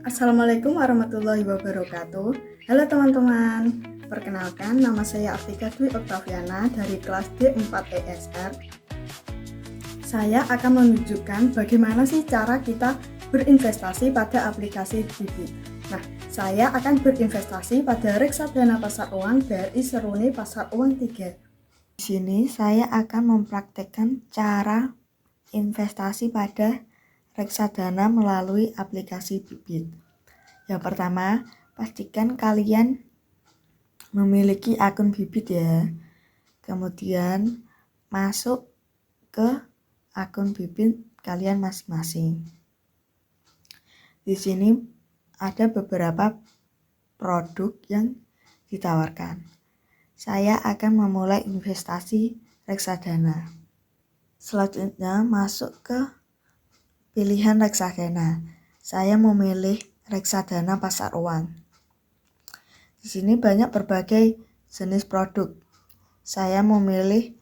Assalamualaikum warahmatullahi wabarakatuh. Halo teman-teman, perkenalkan nama saya Artika Dwi Oktaviana dari kelas D4 ESR. Saya akan menunjukkan bagaimana sih cara kita berinvestasi pada aplikasi Bibit. Nah, saya akan berinvestasi pada reksadana pasar uang BRI Seruni Pasar Uang 3. Di sini saya akan mempraktekkan cara investasi pada reksadana melalui aplikasi Bibit. Yang pertama, pastikan kalian memiliki akun Bibit ya. Kemudian masuk ke akun Bibit kalian masing-masing. Di sini ada beberapa produk yang ditawarkan. Saya akan memulai investasi reksadana. Selanjutnya masuk ke pilihan reksadana. Saya memilih reksadana pasar uang. Di sini banyak berbagai jenis produk. Saya memilih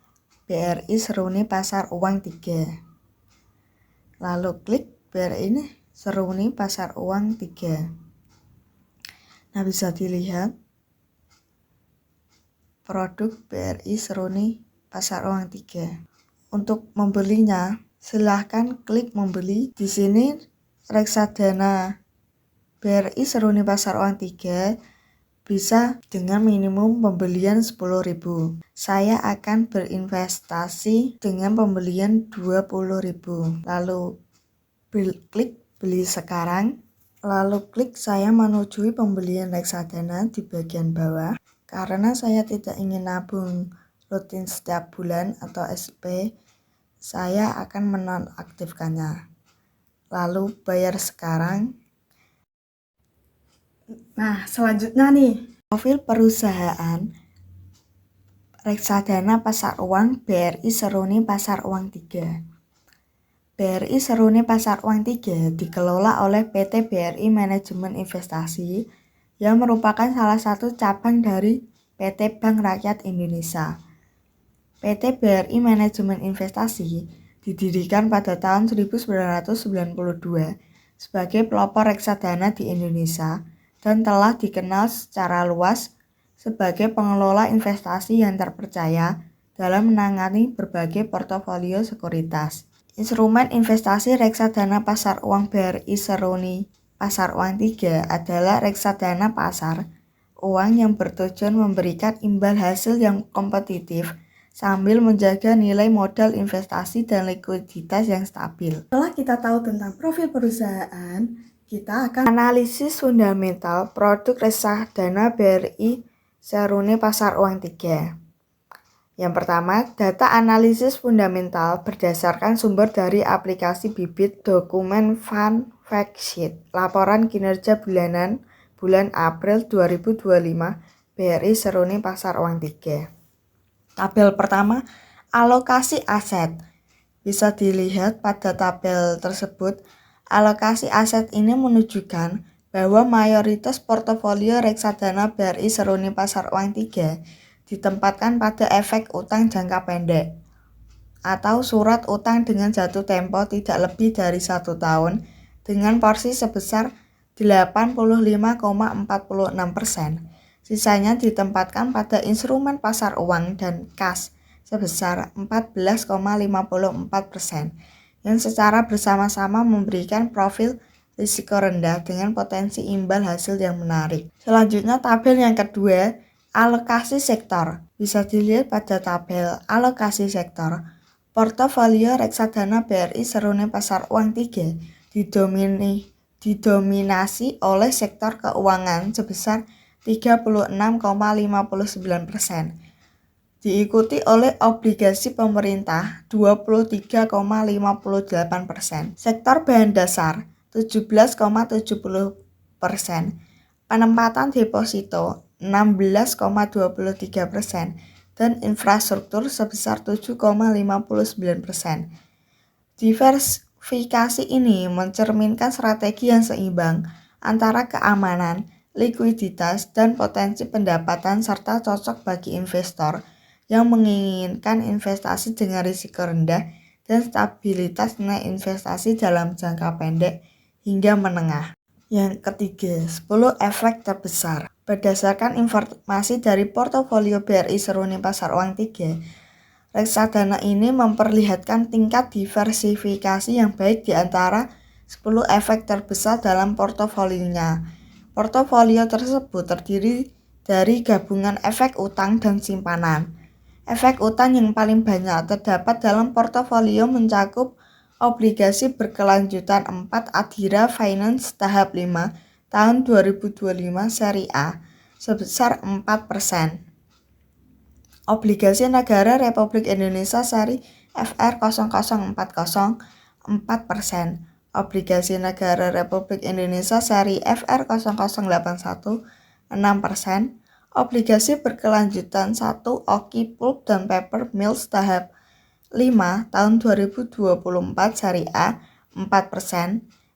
BRI Seruni Pasar Uang 3. Lalu klik BRI Seruni Pasar Uang 3. Nah, bisa dilihat produk BRI Seruni Pasar Uang 3. Untuk membelinya, silahkan klik membeli. Di sini reksadana BRI Seruni Pasar Uang 3 bisa dengan minimum pembelian 10.000. Saya akan berinvestasi dengan pembelian 20.000. Lalu klik beli sekarang. Lalu klik saya menyetujui pembelian reksadana di bagian bawah. Karena saya tidak ingin nabung rutin setiap bulan atau SP, saya akan menonaktifkannya. Lalu bayar sekarang. Nah, selanjutnya nih, profil perusahaan reksadana pasar uang BRI Seruni Pasar Uang 3. BRI Seruni Pasar Uang 3 dikelola oleh PT BRI Manajemen Investasi yang merupakan salah satu cabang dari PT Bank Rakyat Indonesia. PT BRI Manajemen Investasi didirikan pada tahun 1992 sebagai pelopor reksadana di Indonesia dan telah dikenal secara luas sebagai pengelola investasi yang terpercaya dalam menangani berbagai portofolio sekuritas. Instrumen investasi reksadana pasar uang BRI Seruni Pasar Uang 3 adalah reksadana pasar uang yang bertujuan memberikan imbal hasil yang kompetitif sambil menjaga nilai modal investasi dan likuiditas yang stabil. Setelah kita tahu tentang profil perusahaan, kita akan analisis fundamental produk reksadana BRI Seruni Pasar Uang 3. Yang pertama, data analisis fundamental berdasarkan sumber dari aplikasi Bibit dokumen Fund Fact Sheet, laporan kinerja bulanan bulan April 2025 BRI Seruni Pasar Uang 3. Tabel pertama, alokasi aset. Bisa dilihat pada tabel tersebut, alokasi aset ini menunjukkan bahwa mayoritas portofolio reksadana BRI Seruni Pasar Uang 3 ditempatkan pada efek utang jangka pendek atau surat utang dengan jatuh tempo tidak lebih dari 1 tahun dengan porsi sebesar 85,46%. Sisanya ditempatkan pada instrumen pasar uang dan kas sebesar 14,54% yang secara bersama-sama memberikan profil risiko rendah dengan potensi imbal hasil yang menarik. Selanjutnya tabel yang kedua, alokasi sektor. Bisa dilihat pada tabel alokasi sektor. Portofolio reksadana BRI Seruni Pasar Uang 3 didominasi oleh sektor keuangan sebesar 36,59%. Diikuti oleh obligasi pemerintah 23,58%. Sektor bahan dasar 17,70%. Penempatan deposito 16,23% dan infrastruktur sebesar 7,59%. Diversifikasi ini mencerminkan strategi yang seimbang antara keamanan, likuiditas, dan potensi pendapatan serta cocok bagi investor yang menginginkan investasi dengan risiko rendah dan stabilitas nilai investasi dalam jangka pendek hingga menengah. Yang ketiga, 10 efek terbesar. Berdasarkan informasi dari portofolio BRI Seruni Pasar Uang 3, reksadana ini memperlihatkan tingkat diversifikasi yang baik di antara 10 efek terbesar dalam portofolionya. Portofolio tersebut terdiri dari gabungan efek utang dan simpanan. Efek utang yang paling banyak terdapat dalam portofolio mencakup obligasi berkelanjutan 4 Adira Finance tahap 5 tahun 2025 seri A sebesar 4%. Obligasi negara Republik Indonesia seri FR 0040 4%. Obligasi negara Republik Indonesia seri FR 0081 6%. Obligasi berkelanjutan 1 Oki Pulp dan Paper Mills tahap 5 tahun 2024 seri A 4%,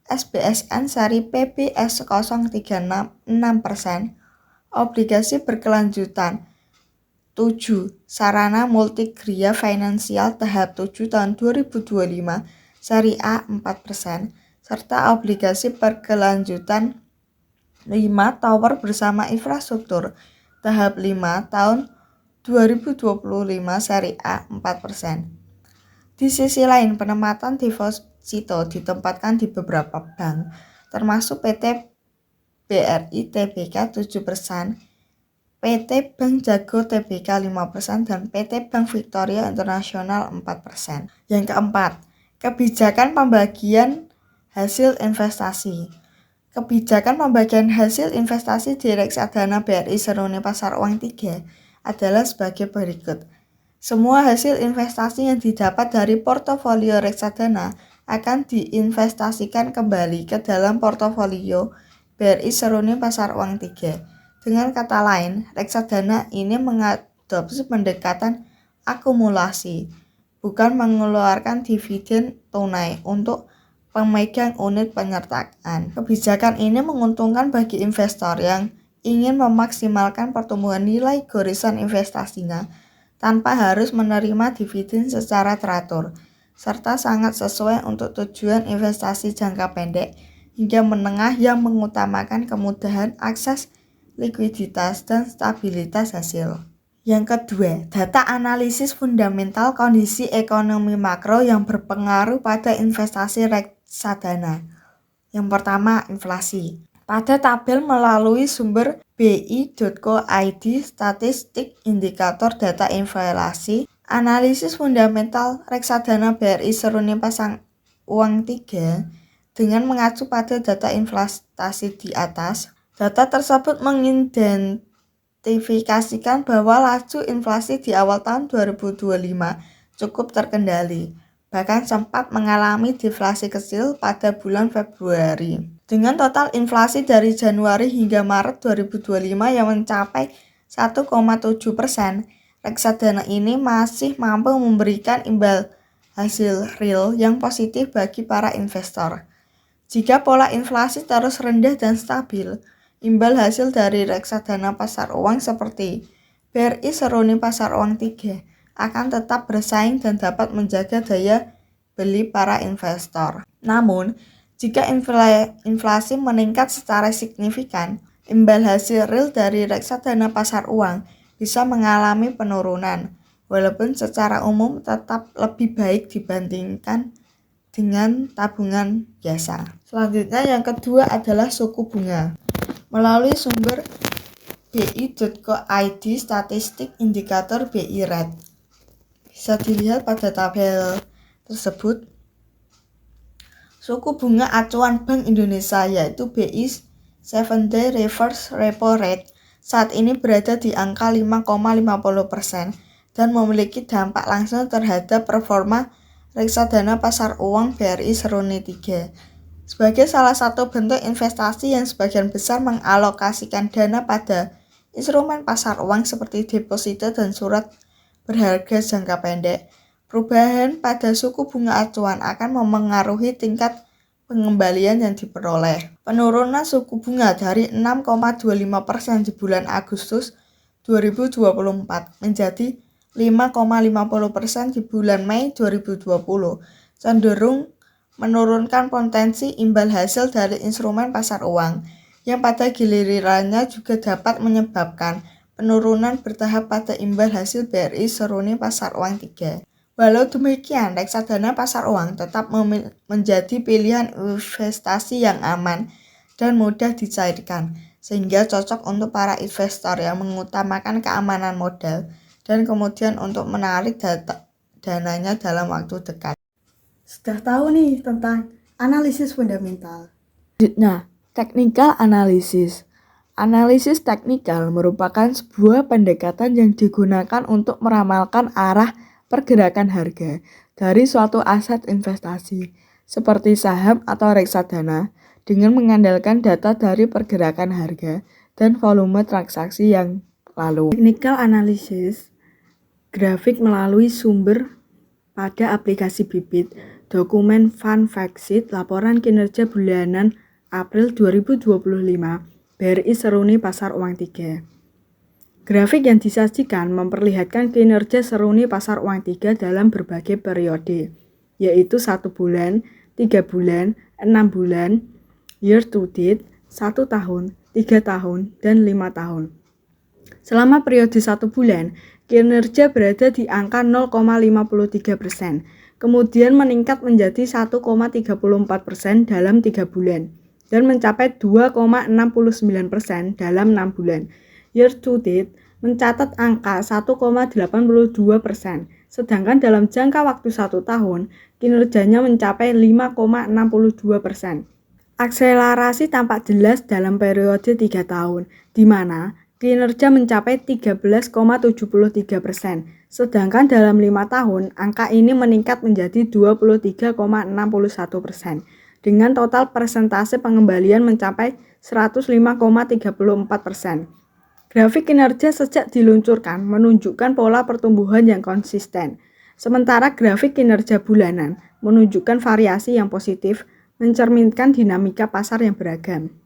SBSN seri PBS 036 6%, obligasi berkelanjutan 7 Sarana Multigria Finansial tahap 7 tahun 2025 seri A 4%, serta obligasi berkelanjutan 5 Tower Bersama Infrastruktur tahap 5 tahun 2025 seri A 4%. Di sisi lain, penempatan deposito ditempatkan di beberapa bank, termasuk PT BRI Tbk 7%, PT Bank Jago Tbk 5%, dan PT Bank Victoria Internasional 4%. Yang keempat, kebijakan pembagian hasil investasi. Kebijakan pembagian hasil investasi di reksadana BRI Seruni Pasar Uang 3 adalah sebagai berikut. Semua hasil investasi yang didapat dari portofolio reksadana akan diinvestasikan kembali ke dalam portofolio BRI Seruni Pasar Uang 3. Dengan kata lain, reksadana ini mengadopsi pendekatan akumulasi, bukan mengeluarkan dividen tunai untuk pemegang unit penyertaan. Kebijakan ini menguntungkan bagi investor yang ingin memaksimalkan pertumbuhan nilai goresan investasinya tanpa harus menerima dividen secara teratur, serta sangat sesuai untuk tujuan investasi jangka pendek hingga menengah yang mengutamakan kemudahan akses, likuiditas, dan stabilitas hasil. Yang kedua, data analisis fundamental kondisi ekonomi makro yang berpengaruh pada investasi reksadana. Yang pertama, inflasi. Pada tabel melalui sumber bi.co.id statistik indikator data inflasi, analisis fundamental reksadana BRI Seruni Pasar Uang 3 dengan mengacu pada data inflasi di atas. Data tersebut mengidentifikasikan bahwa laju inflasi di awal tahun 2025 cukup terkendali, bahkan sempat mengalami deflasi kecil pada bulan Februari. Dengan total inflasi dari Januari hingga Maret 2025 yang mencapai 1,7%, reksadana ini masih mampu memberikan imbal hasil real yang positif bagi para investor. Jika pola inflasi terus rendah dan stabil, imbal hasil dari reksadana pasar uang seperti BRI Seruni Pasar Uang 3 akan tetap bersaing dan dapat menjaga daya beli para investor. Namun, jika inflasi meningkat secara signifikan, imbal hasil real dari reksadana pasar uang bisa mengalami penurunan, walaupun secara umum tetap lebih baik dibandingkan dengan tabungan biasa. Selanjutnya yang kedua adalah suku bunga. Melalui sumber bi.co.id statistik indikator BI Rate, bisa dilihat pada tabel tersebut. Suku bunga acuan Bank Indonesia yaitu BI 7-day reverse repo rate saat ini berada di angka 5,50% dan memiliki dampak langsung terhadap performa reksadana pasar uang BRI Seruni 3. Sebagai salah satu bentuk investasi yang sebagian besar mengalokasikan dana pada instrumen pasar uang seperti deposito dan surat berharga jangka pendek, perubahan pada suku bunga acuan akan memengaruhi tingkat pengembalian yang diperoleh. Penurunan suku bunga dari 6,25% di bulan Agustus 2024 menjadi 5,50% di bulan Mei 2020 cenderung menurunkan potensi imbal hasil dari instrumen pasar uang, yang pada gilirannya juga dapat menyebabkan penurunan bertahap pada imbal hasil BRI seruni pasar uang 3. Walau demikian, reksadana pasar uang tetap menjadi pilihan investasi yang aman dan mudah dicairkan, sehingga cocok untuk para investor yang mengutamakan keamanan modal dan kemudian untuk menarik dananya dalam waktu dekat. Sudah tahu nih tentang analisis fundamental. Selanjutnya, technical analysis. Analisis teknikal merupakan sebuah pendekatan yang digunakan untuk meramalkan arah pergerakan harga dari suatu aset investasi, seperti saham atau reksadana, dengan mengandalkan data dari pergerakan harga dan volume transaksi yang lalu. Technical analysis, grafik melalui sumber pada aplikasi Bibit, dokumen Fund Fact Sheet, laporan kinerja bulanan April 2025, BRI seruni pasar uang 3. Grafik yang disajikan memperlihatkan kinerja seruni pasar uang 3 dalam berbagai periode, yaitu 1 bulan, 3 bulan, 6 bulan, year to date, 1 tahun, 3 tahun, dan 5 tahun. Selama periode 1 bulan, kinerja berada di angka 0,53%, kemudian meningkat menjadi 1,34% dalam 3 bulan, dan mencapai 2,69% dalam 6 bulan. Year to date mencatat angka 1,82%, sedangkan dalam jangka waktu 1 tahun, kinerjanya mencapai 5,62%. Akselerasi tampak jelas dalam periode 3 tahun, di mana kinerja mencapai 13,73%, sedangkan dalam 5 tahun, angka ini meningkat menjadi 23,61%, dengan total persentase pengembalian mencapai 105,34%. Grafik kinerja sejak diluncurkan menunjukkan pola pertumbuhan yang konsisten, sementara grafik kinerja bulanan menunjukkan variasi yang positif, mencerminkan dinamika pasar yang beragam.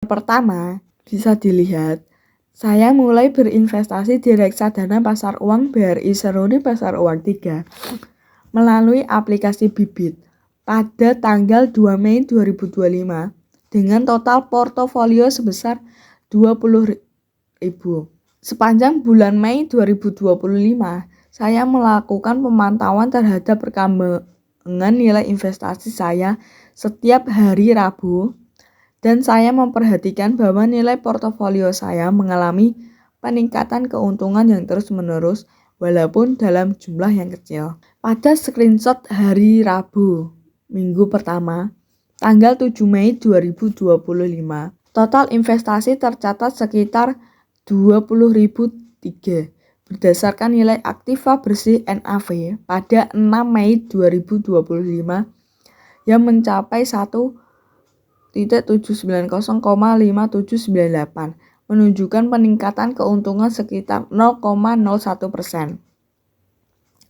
Pertama, bisa dilihat, saya mulai berinvestasi di reksadana pasar uang BRI seruni pasar uang 3 melalui aplikasi Bibit pada tanggal 2 Mei 2025 dengan total portofolio sebesar 20.000. Sepanjang bulan Mei 2025, saya melakukan pemantauan terhadap perkembangan nilai investasi saya setiap hari Rabu, dan saya memperhatikan bahwa nilai portofolio saya mengalami peningkatan keuntungan yang terus-menerus walaupun dalam jumlah yang kecil. Pada screenshot hari Rabu, minggu pertama, tanggal 7 Mei 2025, total investasi tercatat sekitar 20.003 berdasarkan nilai aktiva bersih NAV pada 6 Mei 2025 yang mencapai 1,790,5798, menunjukkan peningkatan keuntungan sekitar 0,01%.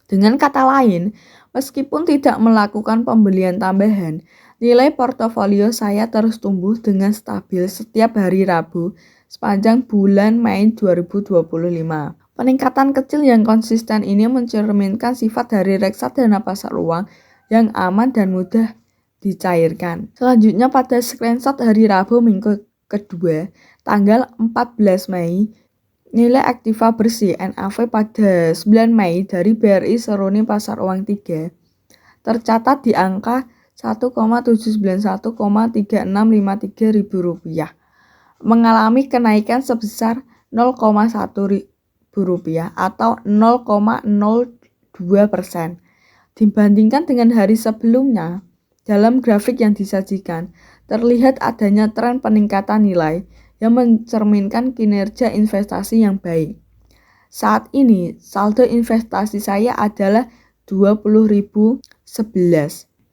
Dengan kata lain, meskipun tidak melakukan pembelian tambahan, nilai portofolio saya terus tumbuh dengan stabil setiap hari Rabu sepanjang bulan Mei 2025. Peningkatan kecil yang konsisten ini mencerminkan sifat dari reksadana pasar uang yang aman dan mudah dicairkan. Selanjutnya pada screenshot hari Rabu minggu kedua, tanggal 14 Mei, nilai aktiva bersih NAV pada 9 Mei dari BRI seruni pasar uang 3 tercatat di angka 1,791,3653 ribu rupiah, mengalami kenaikan sebesar 0,1 ribu rupiah atau 0,02% dibandingkan dengan hari sebelumnya. Dalam grafik yang disajikan, terlihat adanya tren peningkatan nilai yang mencerminkan kinerja investasi yang baik. Saat ini, saldo investasi saya adalah 20.011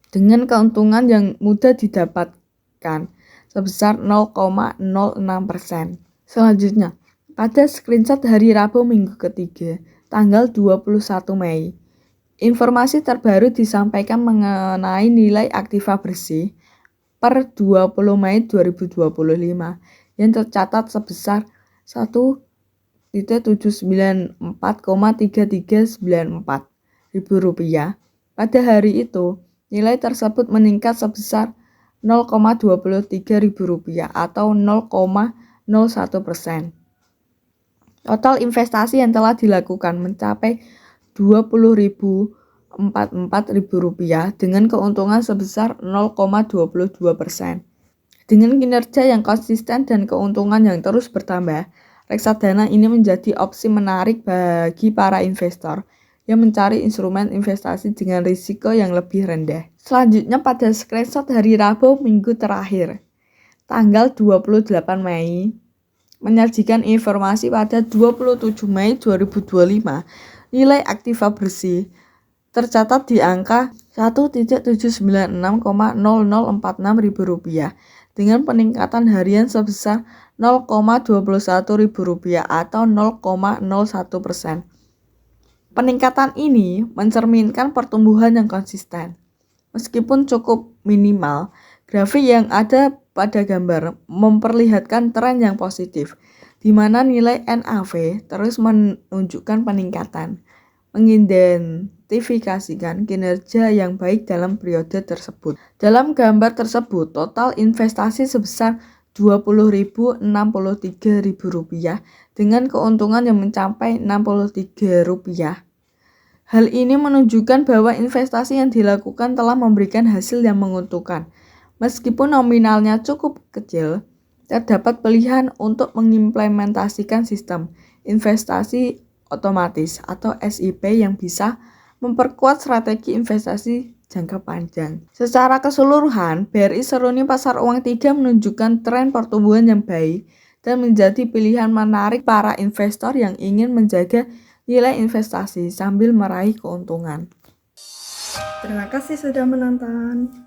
dengan keuntungan yang mudah didapatkan sebesar 0,06%. Selanjutnya, pada screenshot hari Rabu minggu ketiga, tanggal 21 Mei, informasi terbaru disampaikan mengenai nilai aktiva bersih per 20 Mei 2025 yang tercatat sebesar 1,794,3394 Rp100.000, pada hari itu nilai tersebut meningkat sebesar Rp0,23.000 atau 0,01%. Total investasi yang telah dilakukan mencapai Rp20.044 dengan keuntungan sebesar 0,22%. Dengan kinerja yang konsisten dan keuntungan yang terus bertambah, reksadana ini menjadi opsi menarik bagi para investor yang mencari instrumen investasi dengan risiko yang lebih rendah. Selanjutnya pada screenshot hari Rabu minggu terakhir, tanggal 28 Mei, menyajikan informasi pada 27 Mei 2025, nilai aktiva bersih tercatat di angka Rp1.796,0046 dengan peningkatan harian sebesar Rp0,21.000 atau 0,01%. Peningkatan ini mencerminkan pertumbuhan yang konsisten. Meskipun cukup minimal, grafik yang ada pada gambar memperlihatkan tren yang positif, di mana nilai NAV terus menunjukkan peningkatan, mengidentifikasikan kinerja yang baik dalam periode tersebut. Dalam gambar tersebut, total investasi sebesar Rp20.063.000 dengan keuntungan yang mencapai Rp63. Hal ini menunjukkan bahwa investasi yang dilakukan telah memberikan hasil yang menguntungkan. Meskipun nominalnya cukup kecil, terdapat pilihan untuk mengimplementasikan sistem investasi otomatis atau SIP yang bisa memperkuat strategi investasi jangka panjang. Secara keseluruhan, BRI Seruni Pasar Uang 3 menunjukkan tren pertumbuhan yang baik dan menjadi pilihan menarik para investor yang ingin menjaga nilai investasi sambil meraih keuntungan. Terima kasih sudah menonton.